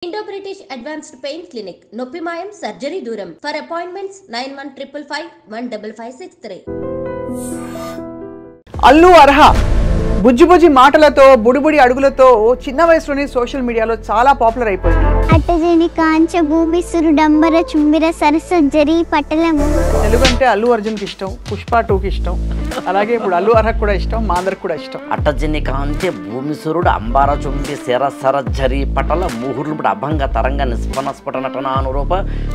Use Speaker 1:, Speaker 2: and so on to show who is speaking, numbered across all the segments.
Speaker 1: Indo-British Advanced Pain Clinic, Noppimayam Surgery Duram. For appointments 9155515563.
Speaker 2: Allu Arha బుజ్జి బుజ్జి మాటలతో బుడిబుడి అడుగులతో చిన్న వయసులోనే సోషల్ మీడియాలో చాలా పాపులర్ అయిపోయింది.
Speaker 3: అట్టజని కాంచ భూమి సురుడంబర చుంబిర సరసజ్జరి పట్టలము.
Speaker 2: తెలుగు అంటే అల్లు అర్జున్కి ఇష్టం, పుష్ప 2కి ఇష్టం, అలాగే ఇప్పుడు అల్లు అర్హకు కూడా ఇష్టం, మా అందరికి కూడా ఇష్టం.
Speaker 4: అట్టజని కాంచె భూమిసురుడు అంబార చుంబి శరసరజ్జరి పటల ముహుర్లుడు అభంగ తరంగ నిస్పనస్ఫుట నటనానురూప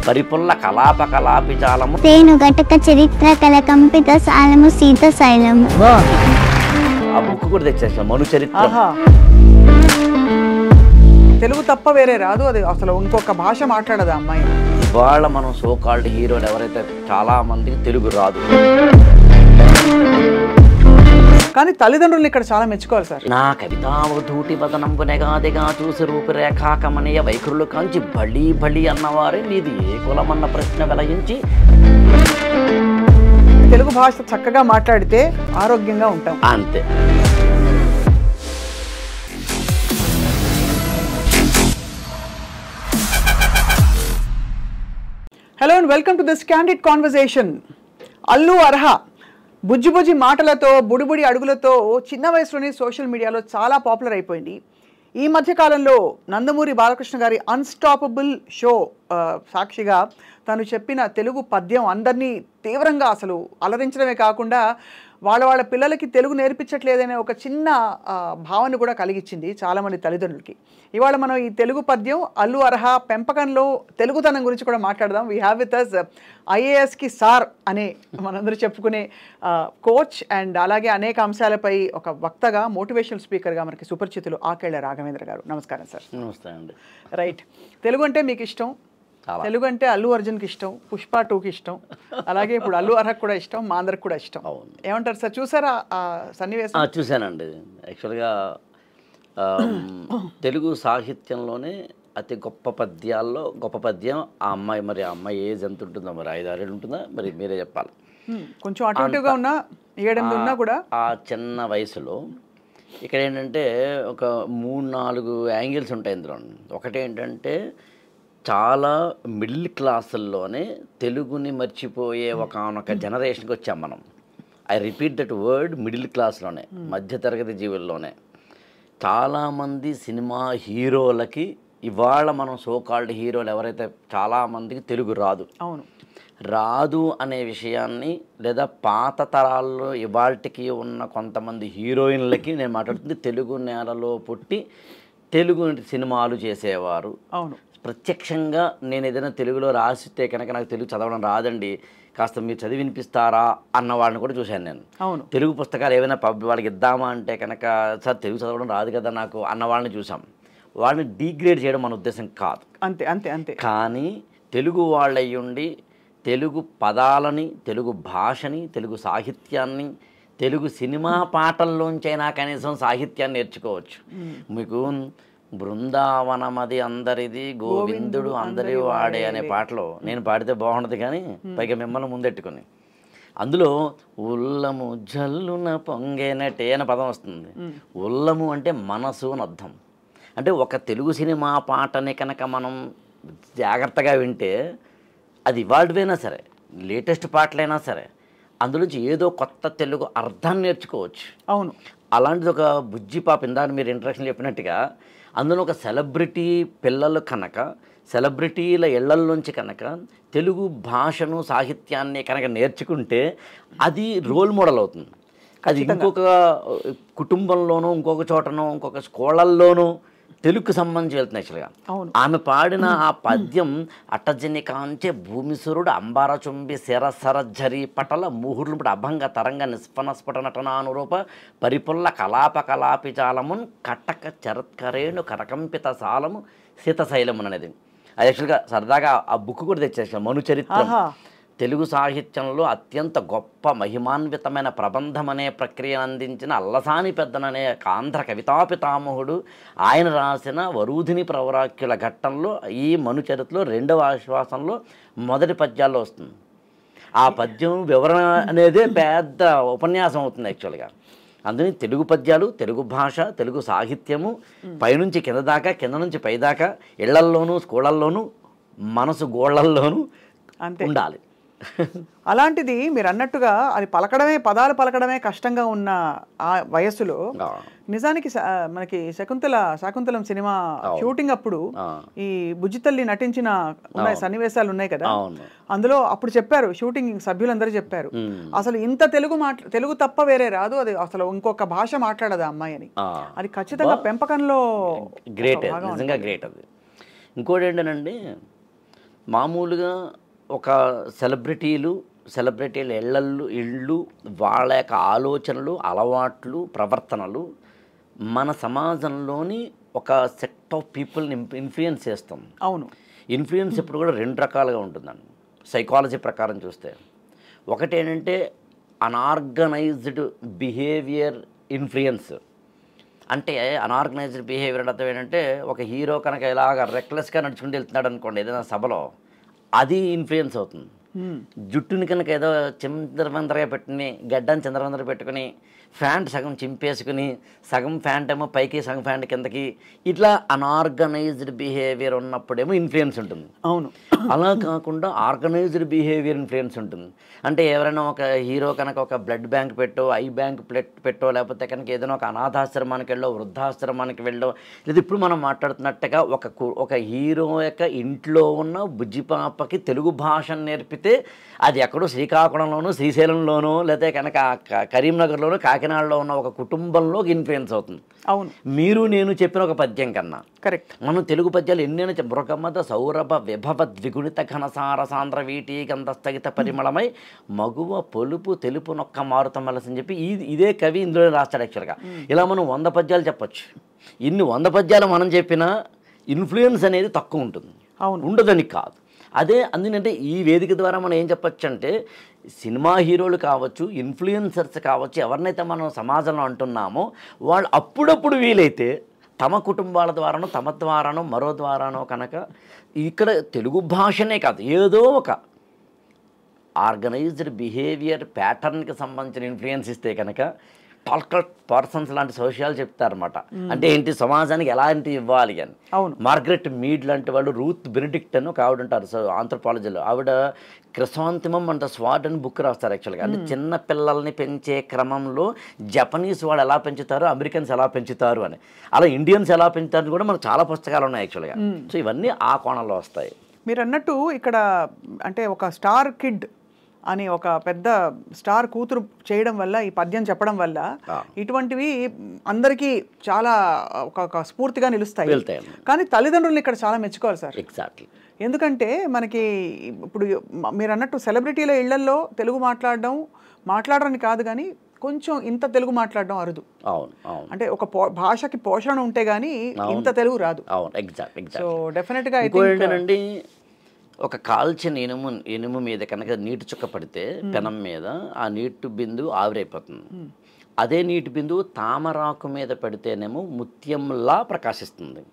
Speaker 4: పరిపుల్ల కలాప కలాపి జాలము
Speaker 3: తేను ఘటక చరిత్ర కల కంపిత సాలము సీత శైలము.
Speaker 4: ఆ బుక్ కూడా తెచ్చేసిన మను చరిత్ర.
Speaker 2: తెలుగు తప్ప వేరే రాదు, అది అసలు ఇంకొక భాష మాట్లాడదు ఆ అమ్మాయి.
Speaker 4: ఇవాళ మనం సోకాల్డ్ హీరోలు ఎవరైతే చాలా మందికి తెలుగు రాదు,
Speaker 2: కానీ తల్లిదండ్రులు ఇక్కడ చాలా మెచ్చుకోవాలి సార్.
Speaker 4: నా కవితావధూటి వదనంబు నెగాదిగా చూసి రూపురేఖాకమనీయ వైఖరులు కాంచి బళీ బళీ అన్నవారే నీది ఏ కులమన్న ప్రశ్న వెలయించి
Speaker 2: తెలుగు భాష చక్కగా మాట్లాడితే ఆరోగ్యంగా ఉంటాం.
Speaker 4: అంతే.
Speaker 2: Hello and welcome to this candid conversation. Allu Arha బుజ్జి బుజ్జి మాటలతో బుడిబుడి అడుగులతో చిన్న వయసులోనే సోషల్ మీడియాలో చాలా పాపులర్ అయిపోయింది. ఈ మధ్యకాలంలో నందమూరి బాలకృష్ణ గారి అన్స్టాపబుల్ షో సాక్షిగా తను చెప్పిన తెలుగు పద్యం అందరినీ తీవ్రంగా అసలు అలరించడమే కాకుండా వాళ్ళ పిల్లలకి తెలుగు నేర్పించట్లేదనే ఒక చిన్న భావన కూడా కలిగించింది చాలామంది తల్లిదండ్రులకి. ఇవాళ మనం ఈ తెలుగు పద్యం అల్లు అర్హ పెంపకంలో తెలుగుతనం గురించి కూడా మాట్లాడదాం. వీ హ్యావ్ విత్ అస్ ఐఏఎస్కి సార్ అనే మనందరూ చెప్పుకునే కోచ్ అండ్ అలాగే అనేక అంశాలపై ఒక వక్తగా మోటివేషనల్ స్పీకర్గా మనకి సుపరిచితులు ఆకేళ్ల రాఘవేంద్ర గారు. నమస్కారం సార్.
Speaker 4: నమస్తే అండి.
Speaker 2: రైట్, తెలుగు అంటే మీకు ఇష్టం, తెలుగు అంటే అల్లు అర్జున్కి ఇష్టం, పుష్ప 2కి ఇష్టం, అలాగే ఇప్పుడు అల్లు అర్హకు కూడా ఇష్టం, మా అందరికి కూడా ఇష్టం. ఏమంటారు సార్, చూసారా ఆ సన్నివేశం?
Speaker 4: చూశానండి. యాక్చువల్గా తెలుగు సాహిత్యంలోనే అతి గొప్ప పద్యాల్లో గొప్ప పద్యం ఆ అమ్మాయి. మరి ఆ అమ్మాయి ఏజ్ ఎంత ఉంటుందో, మరి 5-6 ఏళ్ళు ఉంటుందా, మరి మీరే చెప్పాలి.
Speaker 2: కొంచెం అటువంటిగా ఉన్నా 7-8 ఉన్నా కూడా
Speaker 4: ఆ చిన్న వయసులో ఇక్కడ ఏంటంటే ఒక 3-4 యాంగిల్స్ ఉంటాయి ఇందులో. ఒకటి ఏంటంటే చాలా మిడిల్ క్లాసుల్లోనే తెలుగుని మర్చిపోయే ఒకనొక జనరేషన్కి వచ్చాం మనం. I repeat that word, middle క్లాస్లోనే, మధ్యతరగతి జీవుల్లోనే చాలామంది సినిమా హీరోలకి ఇవాళ మనం సోకాల్డ్ హీరోలు ఎవరైతే చాలామందికి తెలుగు రాదు.
Speaker 2: అవును,
Speaker 4: రాదు అనే విషయాన్ని, లేదా పాత తరాల్లో ఇవాళకి ఉన్న కొంతమంది హీరోయిన్లకి నేను మాట్లాడుతుంది తెలుగు నేలలో పుట్టి తెలుగు సినిమాలు చేసేవారు.
Speaker 2: అవును,
Speaker 4: ప్రత్యక్షంగా నేను ఏదైనా తెలుగులో రాసితే కనుక నాకు తెలుగు చదవడం రాదండి, కాస్త మీరు చదివి వినిపిస్తారా అన్న వాళ్ళని కూడా చూశాను నేను.
Speaker 2: అవును,
Speaker 4: తెలుగు పుస్తకాలు ఏమైనా వాళ్ళకి ఇద్దామా అంటే కనుక సార్ తెలుగు చదవడం రాదు కదా నాకు అన్న వాళ్ళని చూసాం. వాళ్ళని డీగ్రేడ్ చేయడం మన ఉద్దేశం కాదు.
Speaker 2: అంతే అంతే అంతే.
Speaker 4: కానీ తెలుగు వాళ్ళయ్యుండి తెలుగు పదాలని, తెలుగు భాషని, తెలుగు సాహిత్యాన్ని, తెలుగు సినిమా పాటల్లోంచైనా కనీసం సాహిత్యాన్ని నేర్చుకోవచ్చు. మీకు బృందావనమది అందరిది గోవిందుడు అందరి వాడే అనే పాటలో నేను పాడితే బాగుండదు, కానీ పైగా మిమ్మల్ని ముందెట్టుకుని అందులో ఉల్లము జల్లున పొంగేనటే అనే పదం వస్తుంది. ఉల్లము అంటే మనసు అని అర్థం. అంటే ఒక తెలుగు సినిమా పాటని కనుక మనం జాగ్రత్తగా వింటే అది ఇవాళవైనా సరే, లేటెస్ట్ పాటలైనా సరే, అందులోంచి ఏదో కొత్త తెలుగు అర్థాన్ని నేర్చుకోవచ్చు.
Speaker 2: అవును,
Speaker 4: అలాంటిది ఒక బుజ్జి పాప ఇందాక మీరు ఇంట్రడక్షన్ చెప్పినట్టుగా అందులో ఒక సెలబ్రిటీ పిల్లలు కనుక, సెలబ్రిటీల ఇళ్లల్లోంచి కనుక తెలుగు భాషను, సాహిత్యాన్ని కనుక నేర్చుకుంటే అది రోల్ మోడల్ అవుతుంది. అది ఇంకొక కుటుంబంలోనూ, ఇంకొక చోటనో, ఇంకొక స్కూళ్ళల్లోనూ తెలుగుకు సంబంధించి వెళ్తుంది. యాక్చువల్గా ఆమె పాడిన ఆ పద్యం అట్టజని కాంచె భూమిసురుడు అంబార చుంబి శరసరజ్జరి పటల ముహుర్లుడు అభంగ తరంగ నిస్పనస్ఫుట నటనానురూప పరిపుల్ల కలాప కలాపి జాలమున్ కటక చరత్కరేణు కరకంపిత సాలము సీతశైలమున్ అనేది. అది యాక్చువల్గా సరదాగా ఆ బుక్ కూడా తెచ్చేసాం, మను చరిత్ర. తెలుగు సాహిత్యంలో అత్యంత గొప్ప మహిమాన్వితమైన ప్రబంధం అనే ప్రక్రియను అందించిన అల్లసాని పెద్దననే ఆంధ్ర కవితాపితామహుడు ఆయన రాసిన వరూధిని ప్రవరాఖ్యుల ఘట్టంలో ఈ మను చరిత్రలో 2వ ఆశ్వాసంలో మొదటి పద్యాల్లో వస్తుంది. ఆ పద్యం వివరణ అనేదే పెద్ద ఉపన్యాసం అవుతుంది యాక్చువల్గా. అందుకని తెలుగు పద్యాలు, తెలుగు భాష, తెలుగు సాహిత్యము పైనుంచి కింద దాకా, కింద నుంచి పైదాకా, ఇళ్లల్లోనూ, స్కూళ్ళల్లోనూ, మనసు గోళ్లల్లోనూ ఉండాలి.
Speaker 2: అలాంటిది మీరు అన్నట్టుగా అది పదాలు పలకడమే కష్టంగా ఉన్న ఆ వయస్సులో నిజానికి మనకి శాకుంతలం సినిమా షూటింగ్ అప్పుడు ఈ బుజ్జితల్లి నటించిన సన్నివేశాలు ఉన్నాయి కదా, అందులో అప్పుడు చెప్పారు, షూటింగ్ సభ్యులందరూ చెప్పారు, అసలు ఇంత తెలుగు తప్ప వేరే రాదు, అది అసలు ఇంకొక భాష మాట్లాడదు అమ్మాయి అని. అది ఖచ్చితంగా పెంపకంలో
Speaker 4: గ్రేట్, నిజంగా గ్రేట్. అది ఇంకోటి ఏంటండి, మామూలుగా ఒక సెలబ్రిటీల ఇళ్ళు వాళ్ళ యొక్క ఆలోచనలు, అలవాట్లు, ప్రవర్తనలు మన సమాజంలోని ఒక సెట్ ఆఫ్ పీపుల్ని ఇన్ఫ్లుయెన్స్ చేస్తాం.
Speaker 2: అవును,
Speaker 4: ఇన్ఫ్లుయెన్స్ ఇప్పుడు కూడా 2 రకాలుగా ఉంటుందండి సైకాలజీ ప్రకారం చూస్తే. ఒకటి ఏంటంటే అనార్గనైజ్డ్ బిహేవియర్ ఇన్ఫ్లుయెన్స్. అంటే అనార్గనైజ్డ్ బిహేవియర్ అర్థం ఏంటంటే, ఒక హీరో కనుక ఇలాగ రెక్లెస్గా నడుచుకుంటూ వెళ్తున్నాడు అనుకోండి ఏదైనా సభలో, అది ఇన్ఫ్లుయెన్స్ అవుతుంది. జుట్టుని కనుక ఏదో చిందరవందరగా పెట్టుకుని, గడ్డాన్ని చిందరవందరగా పెట్టుకుని, ఫ్యాంట్ సగం చింపేసుకుని, సగం ఫ్యాంట్ ఏమో పైకి, సగం ఫ్యాంట్ కిందకి, ఇట్లా అన్ఆర్గనైజ్డ్ బిహేవియర్ ఉన్నప్పుడేమో ఇన్ఫ్లుయెన్స్ ఉంటుంది.
Speaker 2: అవును,
Speaker 4: అలా కాకుండా ఆర్గనైజ్డ్ బిహేవియర్ ఇన్ఫ్లుయెన్స్ ఉంటుంది. అంటే ఎవరైనా ఒక హీరో కనుక ఒక బ్లడ్ బ్యాంక్ పెట్టో, ఐ బ్యాంక్ పెట్టో, లేకపోతే కనుక ఏదైనా ఒక అనాథాశ్రమానికి వెళ్ళో, వృద్ధాశ్రమానికి వెళ్ళో, లేదా ఇప్పుడు మనం మాట్లాడుతున్నట్టుగా ఒక హీరో యొక్క ఇంట్లో ఉన్న బుజ్జిపాపకి తెలుగు భాషను నేర్పితే అది ఎక్కడో శ్రీకాకుళంలోనూ, శ్రీశైలంలోనూ, లేకపోతే కనుక కరీంనగర్లోనూ, కాకినాడలో ఉన్న ఒక కుటుంబంలోకి ఇన్ఫ్లుయెన్స్ అవుతుంది.
Speaker 2: అవును,
Speaker 4: మీరు నేను చెప్పిన ఒక పద్యం కన్నా
Speaker 2: కరెక్ట్.
Speaker 4: మనం తెలుగు పద్యాలు ఎన్నైనా మృగమద సౌరభ విభవ ద్విగుణిత ఘనసార సాంద్ర వీటి గంధస్థగిత పరిమళమై మగువ పొలుపు తెలుపు నొక్క మారుతమలసి అని చెప్పి ఇదే కవి ఇందులో రాస్తాడు. యాక్చువల్గా ఇలా మనం 100 పద్యాలు చెప్పచ్చు. ఇన్ని 100 పద్యాలు మనం చెప్పినా ఇన్ఫ్లుయెన్స్ అనేది తక్కువ ఉంటుంది, ఉండదని కాదు. అదే అందుకంటే ఈ వేదిక ద్వారా మనం ఏం చెప్పచ్చు అంటే, సినిమా హీరోలు కావచ్చు, ఇన్ఫ్లుయెన్సర్స్ కావచ్చు, ఎవరినైతే మనం సమాజంలో అంటున్నామో వాళ్ళు అప్పుడప్పుడు వీలైతే తమ కుటుంబాల ద్వారానో, తమ ద్వారానో, మరో ద్వారానో కనుక ఇక్కడ తెలుగు భాషనే కాదు, ఏదో ఒక ఆర్గనైజ్డ్ బిహేవియర్ ప్యాటర్న్కి సంబంధించిన ఇన్ఫ్లుయెన్స్ ఇస్తే కనుక టాల్కట్ పర్సన్స్ లాంటి సోషల్ చెప్తారన్నమాట. అంటే ఏంటి, సమాజానికి ఎలాంటి ఇవ్వాలి అని. మార్గరెట్ మీడ్ లాంటి వాళ్ళు, రూత్ బెనిడిక్ట్ అని ఒక ఆవిడ ఉంటారు ఆంథ్రోపాలజీలో, ఆవిడ క్రిసాంతిమం అంట స్వాడ్ అని బుక్ రాస్తారు. యాక్చువల్గా అంటే చిన్న పిల్లల్ని పెంచే క్రమంలో జపనీస్ వాళ్ళు ఎలా పెంచుతారు, అమెరికన్స్ ఎలా పెంచుతారు అని, అలా ఇండియన్స్ ఎలా పెంచుతారని కూడా మనకు చాలా పుస్తకాలు ఉన్నాయి యాక్చువల్గా. సో ఇవన్నీ ఆ కోణంలో వస్తాయి.
Speaker 2: మీరు అన్నట్టు ఇక్కడ అంటే ఒక స్టార్ కిడ్ అని ఒక పెద్ద స్టార్ కూతురు చేయడం వల్ల, ఈ పద్యం చెప్పడం వల్ల ఇటువంటివి అందరికీ చాలా ఒక స్ఫూర్తిగా నిలుస్తాయి. కానీ తల్లిదండ్రులు ఇక్కడ చాలా మెచ్చుకోవాలి సార్.
Speaker 4: ఎగ్జాక్ట్లీ.
Speaker 2: ఎందుకంటే మనకి ఇప్పుడు మీరు అన్నట్టు సెలబ్రిటీల ఇళ్లల్లో తెలుగు మాట్లాడరని కాదు, కానీ కొంచెం ఇంత తెలుగు మాట్లాడడం అరుదు. అంటే ఒక భాషకి పోషణ ఉంటే గానీ ఇంత తెలుగు రాదు. సో డెఫినెట్గా ఏంటంటే,
Speaker 4: ఒక కాల్చిన ఇనుము మీద కనుక నీటి చుక్క పడితే పెనం మీద ఆ నీటి బిందువు ఆవిరైపోతుంది. అదే నీటి బిందువు తామరాకు మీద పెడితేనేమో ముత్యంలా ప్రకాశిస్తుంది.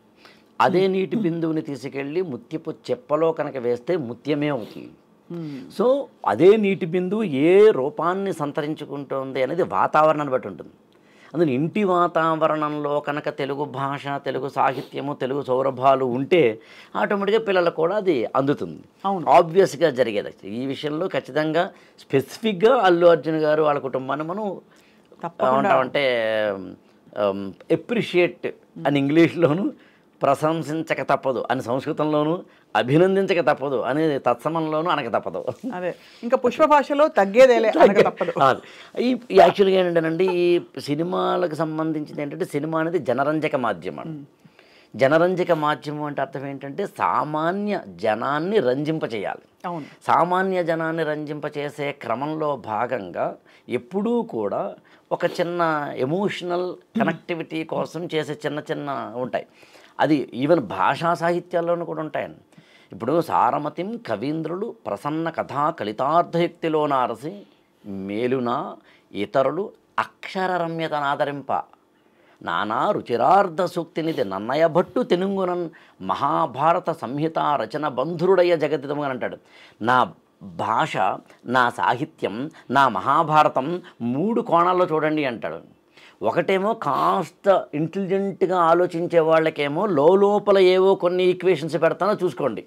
Speaker 4: అదే నీటి బిందువుని తీసుకెళ్ళి ముత్యపు చెప్పలో కనుక వేస్తే ముత్యమే అవుతుంది. సో అదే నీటి బిందువు ఏ రూపాన్ని సంతరించుకుంటుంది అనేది వాతావరణాన్ని బట్టి ఉంటుంది. అందుకని ఇంటి వాతావరణంలో కనుక తెలుగు భాష, తెలుగు సాహిత్యము, తెలుగు సౌరభాలు ఉంటే ఆటోమేటిక్గా పిల్లలకు కూడా అది అందుతుంది. ఆబ్వియస్గా జరిగేది. ఈ విషయంలో ఖచ్చితంగా స్పెసిఫిక్గా అల్లు అర్జున్ గారు వాళ్ళ కుటుంబాన్ని మనం ఏమంటామంటే ఎప్రిషియేట్ అని ఇంగ్లీష్లోను, ప్రశంసించక తప్పదు అని సంస్కృతంలోను, అభినందించక తప్పదు అని తత్సమంలోనూ అనక తప్పదు.
Speaker 2: అదే ఇంకా పుష్ప భాషలో తగ్గేదేలే తప్పదు.
Speaker 4: ఈ యాక్చువల్గా ఏంటంటేనండి, ఈ సినిమాలకు సంబంధించింది ఏంటంటే, సినిమా అనేది జనరంజక మాధ్యమం. జనరంజక మాధ్యమం అంటే అర్థం ఏంటంటే సామాన్య జనాన్ని రంజింపచేయాలి. సామాన్య జనాన్ని రంజింపచేసే క్రమంలో భాగంగా ఎప్పుడూ కూడా ఒక చిన్న ఎమోషనల్ కనెక్టివిటీ కోసం చేసే చిన్న చిన్న ఉంటాయి. అది ఈవెన్ భాషా సాహిత్యాల్లోనూ కూడా ఉంటాయండి. ఇప్పుడు సారమతిం కవీంద్రులు ప్రసన్న కథా కలితార్థయుక్తిలో నారసి మేలున ఇతరులు అక్షర రమ్యతనాదరింప నానా రుచిరార్ధ సూక్తినిది నన్నయ భట్టు తెనుంగునన్ మహాభారత సంహిత రచన బంధురుడయ్య జగదిదము అని అంటాడు. నా భాష, నా సాహిత్యం, నా మహాభారతం 3 కోణాల్లో చూడండి అంటాడు. ఒకటేమో కాస్త ఇంటెలిజెంట్గా ఆలోచించే వాళ్ళకేమో లోపల ఏవో కొన్ని ఈక్వేషన్స్ పెడతానో చూసుకోండి,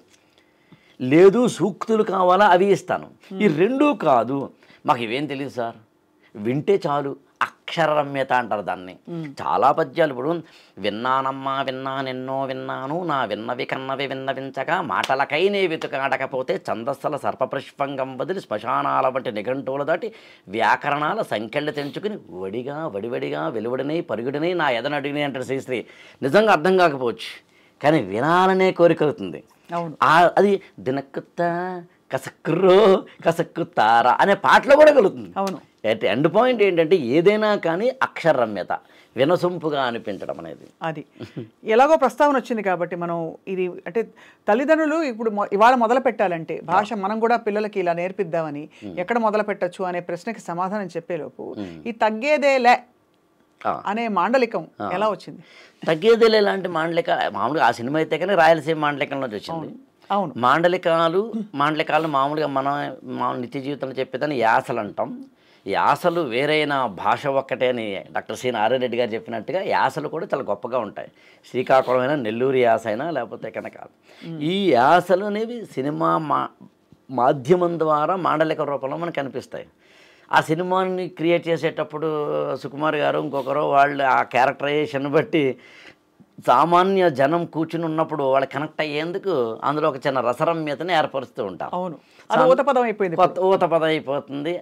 Speaker 4: లేదు సూక్తులు కావాలా అవి ఇస్తాను. ఈ రెండూ కాదు, మాకు ఇవేం తెలియదు సార్, వింటే చాలు, అక్షరరమ్యత అంటారు దాన్ని. చాలా పద్యాలు ఇప్పుడు విన్నానమ్మా విన్నానెన్నో విన్నాను, నా విన్నవి కన్నవి విన్నవించగా మాటలకై నే వెతుకాడకపోతే ఛందస్సుల సర్పపుష్పంగం వదిలి శ్మశానాల వంటి నిఘంటువుల దాటి వ్యాకరణాల సంఖ్యలు తెంచుకుని వడివడిగా వెలువడినై పరుగుడినై నా ఎదనడిగినై అంటారు శ్రీశ్రీ. నిజంగా అర్థం కాకపోవచ్చు, కానీ వినాలనే కోరిక అవుతుంది. అది దినక్కుత్త కసక్కుతారా అనే పాటలో కూడా కలుగుతుంది.
Speaker 2: అవును.
Speaker 4: ఎండ్ పాయింట్ ఏంటంటే ఏదైనా కానీ అక్షరరమ్యత, వినసొంపుగా అనిపించడం అనేది.
Speaker 2: అది ఎలాగో ప్రస్తావన వచ్చింది కాబట్టి మనం ఇది అంటే తల్లిదండ్రులు ఇప్పుడు ఇవాళ మొదలు పెట్టాలంటే భాష మనం కూడా పిల్లలకి ఇలా నేర్పిద్దామని ఎక్కడ మొదలు పెట్టచ్చు అనే ప్రశ్నకి సమాధానం చెప్పేలోపు ఈ తగ్గేదేలే అనే మాండలికం ఎలా వచ్చింది?
Speaker 4: తగ్గేదేలే లాంటి మాండలిక మామూలుగా ఆ సినిమా అయితే కానీ రాయలసీమ మాండలికంలోంచి వచ్చింది.
Speaker 2: అవును.
Speaker 4: మాండలికాలు మామూలుగా మన నిత్య జీవితంలో చెప్పేదాన్ని యాసలు అంటాం. యాసలు వేరైన భాష ఒక్కటే అని డాక్టర్ సి నారాయణ రెడ్డి గారు చెప్పినట్టుగా యాసలు కూడా చాలా గొప్పగా ఉంటాయి. శ్రీకాకుళం అయినా, నెల్లూరు యాస అయినా, లేకపోతే కనుక ఈ యాసలు అనేవి సినిమా మాధ్యమం ద్వారా మాండలిక రూపంలో మనకు కనిపిస్తాయి. ఆ సినిమాని క్రియేట్ చేసేటప్పుడు సుకుమార్ గారు ఇంకొకరు వాళ్ళు ఆ క్యారెక్టరైజేషన్ బట్టి సామాన్య జనం కూర్చుని ఉన్నప్పుడు వాళ్ళు కనెక్ట్ అయ్యేందుకు అందులో ఒక చిన్న రసరమ్యతని ఏర్పరుస్తూ ఉంటాం.
Speaker 2: అవును, ఊతపదం అయిపోయింది,
Speaker 4: ఊతపదం అయిపోతుంది.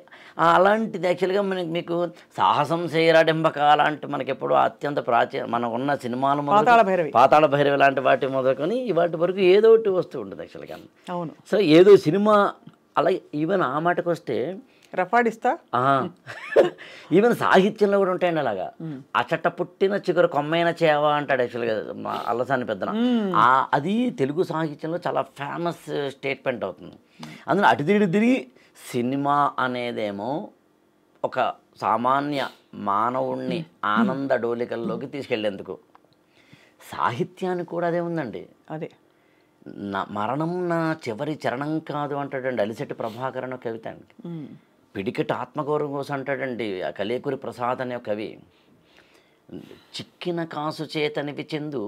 Speaker 4: అలాంటిది యాక్చువల్గా మీకు సాహసం చేయరాడింబక అలాంటి మనకి ఎప్పుడు అత్యంత మనం ఉన్న సినిమాలు పాతాళ భైరవి లాంటి వాటి మొదలుకొని వాటి వరకు ఏదో ఒకటి వస్తూ ఉంటుంది యాక్చువల్గా.
Speaker 2: అవును.
Speaker 4: సో ఏదో సినిమా అలా ఈవెన్ ఆ మాటకు వస్తే
Speaker 2: రఫాడిస్తా
Speaker 4: ఈవెన్ సాహిత్యంలో కూడా ఉంటాయండి అలాగా. అచట పుట్టిన చిగురు కొమ్మైన చేవ అంటాడు యాక్చువల్గా అల్లసాని పెద్దన. అది తెలుగు సాహిత్యంలో చాలా ఫేమస్ స్టేట్మెంట్ అవుతుంది. అందులో అటు తిరిగి సినిమా అనేదేమో ఒక సామాన్య మానవుణ్ణి ఆనంద డోలికల్లోకి తీసుకెళ్లేందుకు, సాహిత్యానికి కూడా అదే ఉందండి.
Speaker 2: అదే
Speaker 4: మరణం నా చివరి చరణం కాదు అంటాడండి అలిశెట్టి ప్రభాకరన్ కవిత. పిడికెట్ ఆత్మగౌరవం కోసం అంటాడండి కలేకూరి ప్రసాద్ అనే కవి. చిక్కిన కాసు చేతనివి చెందు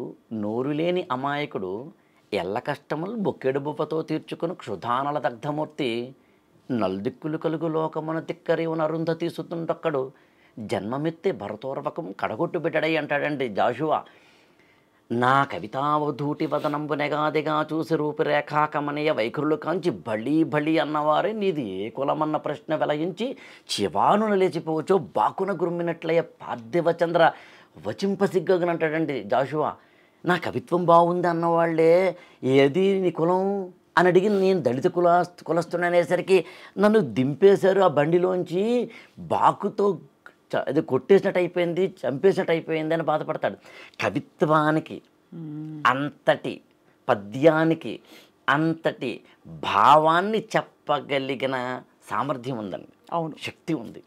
Speaker 4: నోరులేని అమాయకుడు ఎల్ల కష్టములు బొక్కెడు బువ్వతో తీర్చుకుని క్షుధానల దగ్ధమూర్తి నల్దిక్కులు కలుగు లోకమున తిక్కరేవున అరుంధతి సుతుండొక్కడు జన్మమెత్తే భరతోర్వకం కడగొట్టు బిడ్డడై అంటాడండి జాషువా. నా కవితావధూటి వదనంబు నెగాదిగా చూసి రూపురేఖాకమనీయ వైఖరులు కాంచి బళీ అన్నవారే నీది ఏ కులమన్న ప్రశ్న వెలయించి చివానున లేచిపోవచ్చో బాకున గుమ్మినట్లయ్య పార్థివచంద్ర వచింపసిగ్గనంటాడండి జాషువా. నా కవిత్వం బాగుంది అన్నవాళ్లే ఏది నీ కులం అని అడిగి నేను దళిత కులస్తున్ననేసరికి నన్ను దింపేశారు ఆ బండిలోంచి, బాకుతో అది కొట్టేసినట్టు అయిపోయింది, చంపేసినట్టు అయిపోయింది అని బాధపడతాడు. కవిత్వానికి అంతటి, పద్యానికి అంతటి భావాన్ని చెప్పగలిగిన సామర్థ్యం ఉందండి.
Speaker 2: అవును,
Speaker 4: శక్తి ఉంది.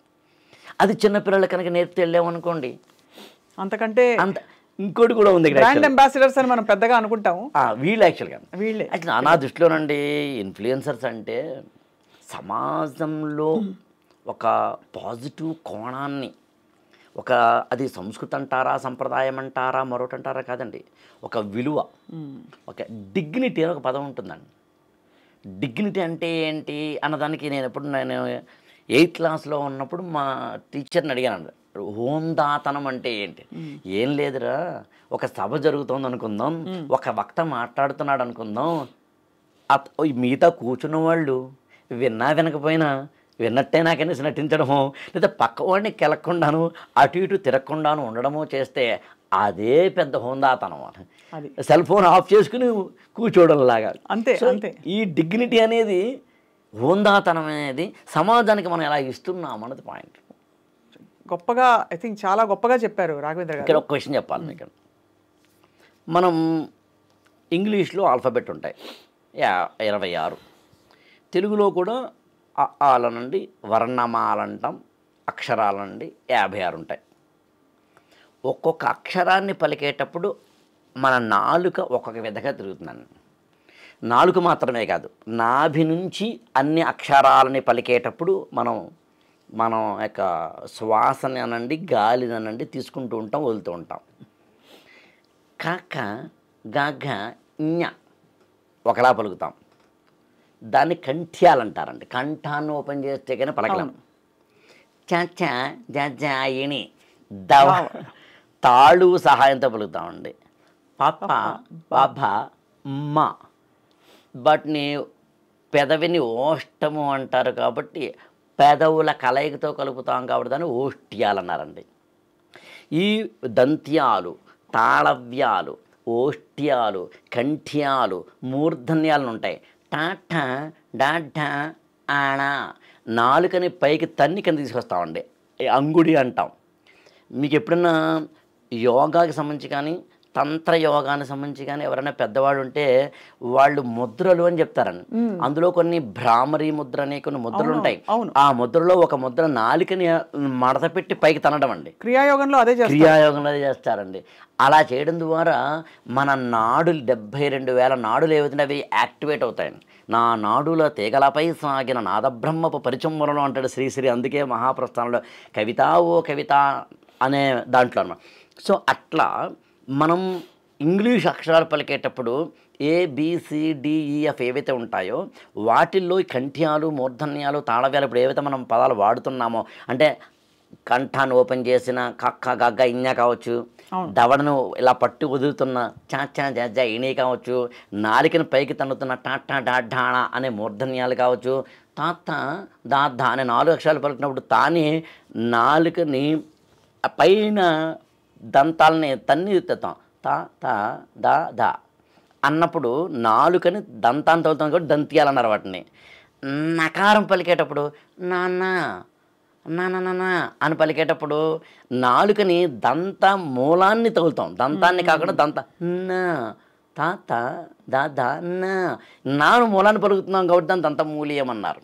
Speaker 4: అది చిన్నపిల్లలు కనుక నేర్పుతూ వెళ్ళామనుకోండి
Speaker 2: అంతకంటే
Speaker 4: ఇంకోటి కూడా ఉంది.
Speaker 2: బ్రాండ్ అంబాసిడర్స్ అని మనం పెద్దగా అనుకుంటాము,
Speaker 4: వీళ్ళు యాక్చువల్గా నా దృష్టిలోనండి ఇన్ఫ్లుయెన్సర్స్ అంటే సమాజంలో ఒక పాజిటివ్ కోణాన్ని, ఒక అది సంస్కృతి అంటారా, సంప్రదాయం అంటారా, మరొకటి అంటారా కాదండి, ఒక విలువ, ఒక డిగ్నిటీ అని ఒక పదం ఉంటుందండి. డిగ్నిటీ అంటే ఏంటి అన్నదానికి నేను 8th క్లాస్లో ఉన్నప్పుడు మా టీచర్ని అడిగాను, హోందాతనం అంటే ఏంటి? ఏం లేదురా, ఒక సభ జరుగుతోంది అనుకుందాం, ఒక వక్త మాట్లాడుతున్నాడు అనుకుందాం, మిగతా కూర్చున్న వాళ్ళు విన్నా వినకపోయినా విన్నట్టే నాకనేసి నటించడమో, లేదా పక్కవాడిని కెలక్కుండాను అటు ఇటు తిరగకుండాను ఉండడమో చేస్తే అదే పెద్ద హోందాతనం. సెల్ ఫోన్ ఆఫ్ చేసుకుని కూర్చోవడం లాగా.
Speaker 2: అంతే అంతే.
Speaker 4: ఈ డిగ్నిటీ అనేది, హోందాతనం అనేది సమాజానికి మనం ఎలా ఇస్తున్నాం అన్నది పాయింట్.
Speaker 2: గొప్పగా ఐ థింక్ చాలా గొప్పగా చెప్పారు రాఘవేంద్ర గారు.
Speaker 4: ఇక్కడ ఒక క్వశ్చన్ చెప్పాలి మీకు. మనం ఇంగ్లీష్లో ఆల్ఫాబెట్ ఉంటాయి 26, తెలుగులో కూడా ఆల నుండి వర్ణమాలంటాం, అక్షరాల నుండి 56 ఉంటాయి. ఒక్కొక్క అక్షరాన్ని పలికేటప్పుడు మన నాలుక ఒక్కొక్క విధంగా తిరుగుతుందండి. నాలుక మాత్రమే కాదు, నాభి నుంచి అన్ని అక్షరాలని పలికేటప్పుడు మనం మనం యొక్క శ్వాసని అనండి గాలిని అనండి తీసుకుంటూ ఉంటాం వదులుతూ ఉంటాం. కాక గాగ ఞ ఒకలా పలుకుతాం. దాన్ని కంఠ్యాలు అంటారండి. కంఠాన్ని ఓపెన్ చేస్తే కానీ పలకలేం. చ జని దవ తాళు సహాయంతో పలుకుతామండి. పప్ప పభ మ వాటిని పెదవిని ఓష్టము అంటారు కాబట్టి పెదవుల కలయికతో కలుపుతాం కాబట్టి దాన్ని ఓష్ట్యాలు అన్నారండి. ఈ దంత్యాలు, తాళవ్యాలు, ఓష్ట్యాలు, కంఠ్యాలు, మూర్ధన్యాలు ఉంటాయి. టాట డాఢ ఆణ నాలుకని పైకి తన్ని కింద తీసుకొస్తామండి. అంగుడి అంటాం. మీకు ఎప్పుడన్నా యోగాకి సంబంధించి కానీ తంత్ర యోగానికి సంబంధించి కానీ ఎవరైనా పెద్దవాళ్ళు ఉంటే వాళ్ళు ముద్రలు అని చెప్తారండి. అందులో కొన్ని భ్రామరీ ముద్ర అనే కొన్ని ముద్రలు ఉంటాయి. ఆ ముద్రలో ఒక ముద్ర నాలుకని మడత పెట్టి పైకి తనడం అండి.
Speaker 2: క్రియాయోగంలో అదే
Speaker 4: చేస్తారండి. అలా చేయడం ద్వారా మన నాడులు 72,000 నాడులు ఏవైతే అవి యాక్టివేట్ అవుతాయండి. నా నాడుల తీగలపై సాగిన నాదబ్రహ్మపు పరిచంబరంలో అంటాడు శ్రీశ్రీ. అందుకే మహాప్రస్థానంలో కవిత ఓ కవిత అనే దాంట్లో అన్నమాట. సో అట్లా మనం ఇంగ్లీష్ అక్షరాలు పలికేటప్పుడు ABCDEF ఏవైతే ఉంటాయో వాటిల్లో కంఠ్యాలు, మూర్ధన్యాలు, తాళవ్యాలు ఇప్పుడు ఏవైతే మనం పదాలు వాడుతున్నామో అంటే కంఠాన్ని ఓపెన్ చేసిన కక్క గగ్గ ఇన్య కావచ్చు, దవడను ఇలా పట్టు వదులుతున్న చాచా జజ్జ ఇణి కావచ్చు, నాలికను పైకి తన్నుతున్న టాటా డాఢాణ అనే మూర్ధన్యాలు కావచ్చు, తాత దాధ అనే 4 అక్షరాలు పలికినప్పుడు తాని నాలుకని పైన దంతాలని తన్ని ఎత్తుతాం. తా తా దా దా అన్నప్పుడు నాలుకని దంతాన్ని తగులుతాం కాబట్టి దంత్యాలు అన్నారు వాటిని. నకారం పలికేటప్పుడు నాన్న నాన్న అని పలికేటప్పుడు నాలుకని దంత మూలాన్ని తగులుతాం. దంతాన్ని కాకుండా దంత నా తాత దాదా నాను మూలాన్ని పలుకుతున్నాం కాబట్టి దాన్ని దంతమూలియమన్నారు.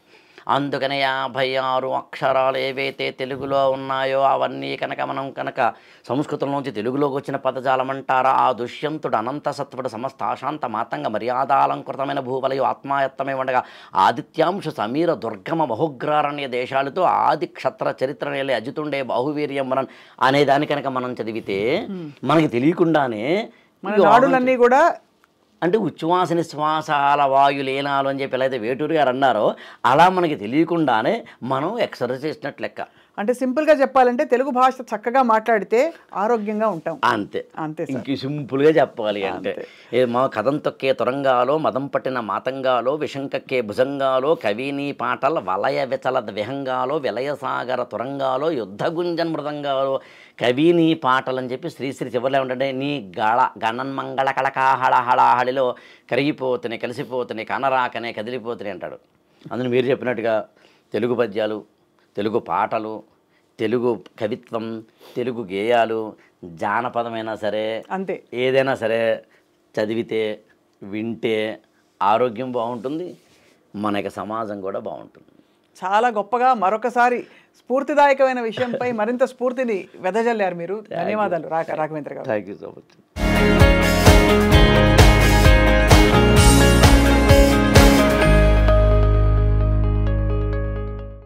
Speaker 4: అందుకనే 56 అక్షరాలు ఏవైతే తెలుగులో ఉన్నాయో అవన్నీ మనం సంస్కృతంలోంచి తెలుగులోకి వచ్చిన పదజాలం అంటారా. ఆ దుష్యంతుడు అనంత సత్వుడు సమస్త ఆశాంత మాతంగ మర్యాదాలంకృతమైన భూవలయు ఆత్మాయత్తమే ఉండగా ఆదిత్యాంశ సమీర దుర్గమ బహుగ్రారణ్య దేశాలతో ఆది క్షత్ర చరిత్ర నేలే అజితుండే బాహువీర్యం మనం అనేదాని మనం చదివితే మనకి తెలియకుండానే
Speaker 2: నాడులన్నీ కూడా
Speaker 4: అంటే ఉచ్ఛ్వాస నిశ్వాసాల వాయులీనాలు అని చెప్పి ఎలా అయితే వేటూరు గారు అన్నారో అలా మనకి తెలియకుండానే మనం ఎక్సర్సైజ్ చేసినట్లు లెక్క.
Speaker 2: అంటే సింపుల్గా చెప్పాలంటే తెలుగు భాష చక్కగా మాట్లాడితే ఆరోగ్యంగా ఉంటాం.
Speaker 4: అంతే అంతే ఇంక సింపుల్గా చెప్పాలి అంటే మా కథం తొక్కే తొరంగాలో మదం పట్టిన మాతంగాలో విషం కక్కే భుజంగాలో కవిని పాటల వలయ విచల విహంగాలో విలయసాగర తొరంగాలో యుద్ధగుంజన్ మృదంగాలో కవిని పాటలు అని చెప్పి శ్రీశ్రీ చివరిలో ఉంటే నీ గణన్మంగళ కళకాహళహళాహళిలో కరిగిపోతున్నాయి కలిసిపోతున్నాయి కనరాకనే కదిలిపోతున్నాయి అంటాడు. అందులో మీరు చెప్పినట్టుగా తెలుగు పద్యాలు, తెలుగు పాటలు, తెలుగు కవిత్వం, తెలుగు గేయాలు, జానపదమైనా సరే అంతే ఏదైనా సరే చదివితే వింటే ఆరోగ్యం బాగుంటుంది, మన యొక్క సమాజం కూడా బాగుంటుంది.
Speaker 2: చాలా గొప్పగా మరొకసారి స్ఫూర్తిదాయకమైన విషయంపై మరింత స్ఫూర్తిని వెదజల్లారు మీరు. ధన్యవాదాలు రాఘవేంద్ర గారు.
Speaker 4: Thank you so much.